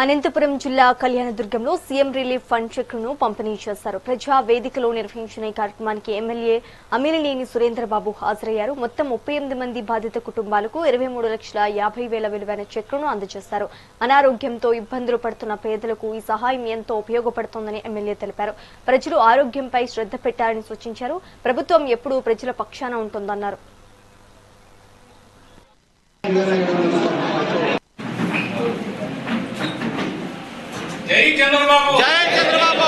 అనంతపురం జిల్లా కళ్యాణదుర్గంలో CM relief fund చెక్ను పంపిణీ చేశారు. ప్రజా వేదికలో నిర్వహించిన ఈ కార్యక్రమానికి ఎమ్మెల్యే అమిలినేని సురేంద్రబాబు హాజరయ్యారు. మొత్తం 38 మంది బాధిత కుటుంబాలకు 23,50,000 విలువైన చెక్ను అందజేశారు. అనారోగ్యంతో ఇబ్బందులు పడుతున్న పేదలకు ఈ సహాయం ఎంతో ఉపయోగపడుతోందని ఎమ్మెల్యే తెలిపారు. ప్రజలు ఆరోగ్యంపై శ్రద్ధ పెట్టాలని సూచించారు. ప్రభుత్వం ఎప్పుడూ ప్రజల పక్షాన ఉంటుందన్నారు. జై చంద్రబాబు జై చంద్రబాబు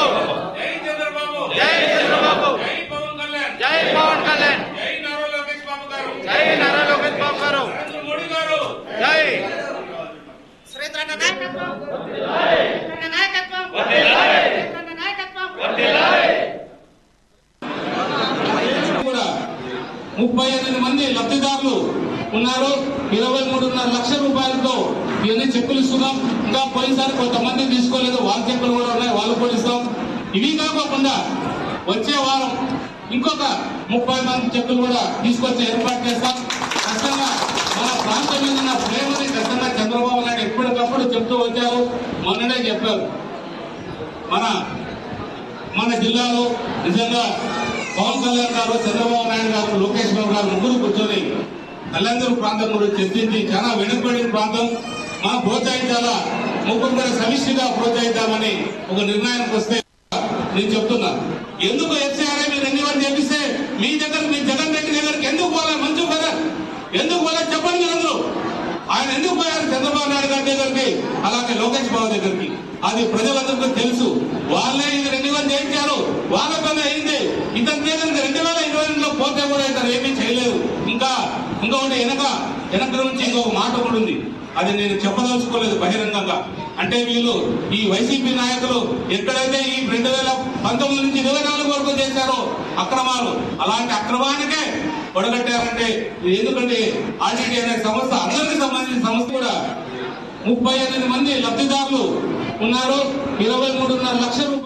జై చంద్రబాబు జై చంద్రబాబు జై పవన్ కళ్యాణ్ జై పవన్ కళ్యాణ్ జై నారా లోకేష్ బాబు గారు జై నారా లోకేష్ బాబు గారు నరేంద్ర మోడీ గారు జై సురేంద్రన్న నాయకత్వం వర్ధిల్లాలి నాయకత్వం వర్ధిల్లాలి నాయకత్వం వర్ధిల్లాలి 38 మంది లబ్ధిదారులు ఉన్నారు. 23.5 లక్షల రూపాయలతో ఇవన్నీ చెక్కులు ఇస్తున్నాం. ఇంకా పోయినసారి కొంతమంది తీసుకోలేదు, వాళ్ళ చెక్కులు కూడా ఉన్నాయి, వాళ్ళు కూడా ఇస్తాం. ఇవి కాకుండా వచ్చే వారం ఇంకొక 30 మంది చెక్కులు కూడా తీసుకొచ్చి ఏర్పాటు చేస్తాం. ఖచ్చితంగా మన ప్రాంతం మీద ఉన్న ప్రేమని ఖచ్చితంగా చంద్రబాబు నాయుడు ఎప్పటికప్పుడు చెప్తూ వచ్చారు. మొన్ననే చెప్పారు, మన జిల్లాలో నిజంగా పవన్ కళ్యాణ్ గారు, చంద్రబాబు నాయుడు గారు, లోకేష్ బాబు గారు ముగ్గురు కూర్చొని కళ్యాణదుర్గ ప్రాంతం గురించి చర్చించి చాలా వెనుకబడిన ప్రాంతం మనం ప్రోత్సహించాలా, ముగ్గురు కూడా సమిష్టిగా ప్రోత్సహిద్దామని ఒక నిర్ణయానికి వస్తే నేను చెప్తున్నా. ఎందుకు ఎఫ్సీఆర్ఐ మీరు ఎన్ని మంది చేపిస్తే మీ జగన్ రెడ్డి దగ్గరికి ఎందుకు పోలే? మంచు కదా, ఎందుకు పోలే చెప్పండి మీరు అందరూ. ఆయన ఎందుకు పోయారు చంద్రబాబు నాయుడు గారి దగ్గరికి, అలాగే లోకేష్ బాబు దగ్గరికి? అది ప్రజలందరికీ తెలుసు. వాళ్ళే ఇది 2 మంది చేయించారు, వాళ్ళతోనే అయింది. ఇతని దగ్గర 2022లో పోతే కూడా ఇతను ఏమీ చేయలేదు. ఇంకొకటి వెనక నుంచి ఇంకొక మాట కూడా ఉంది, అది నేను చెప్పదలుచుకోలేదు బహిరంగంగా. అంటే వీళ్ళు ఈ వైసీపీ నాయకులు ఎక్కడైతే ఈ 2019 నుంచి 24 వరకు చేశారో అక్రమాలు, అలాంటి అక్రమానికే పొడగట్టారంటే ఎందుకంటే ఆర్టీటీ అనే సంస్థ అందరికి సంబంధించిన సంస్థ కూడా 38 మంది లబ్ధిదారులు ఉన్నారు. 23.5 లక్షల రూపాయలు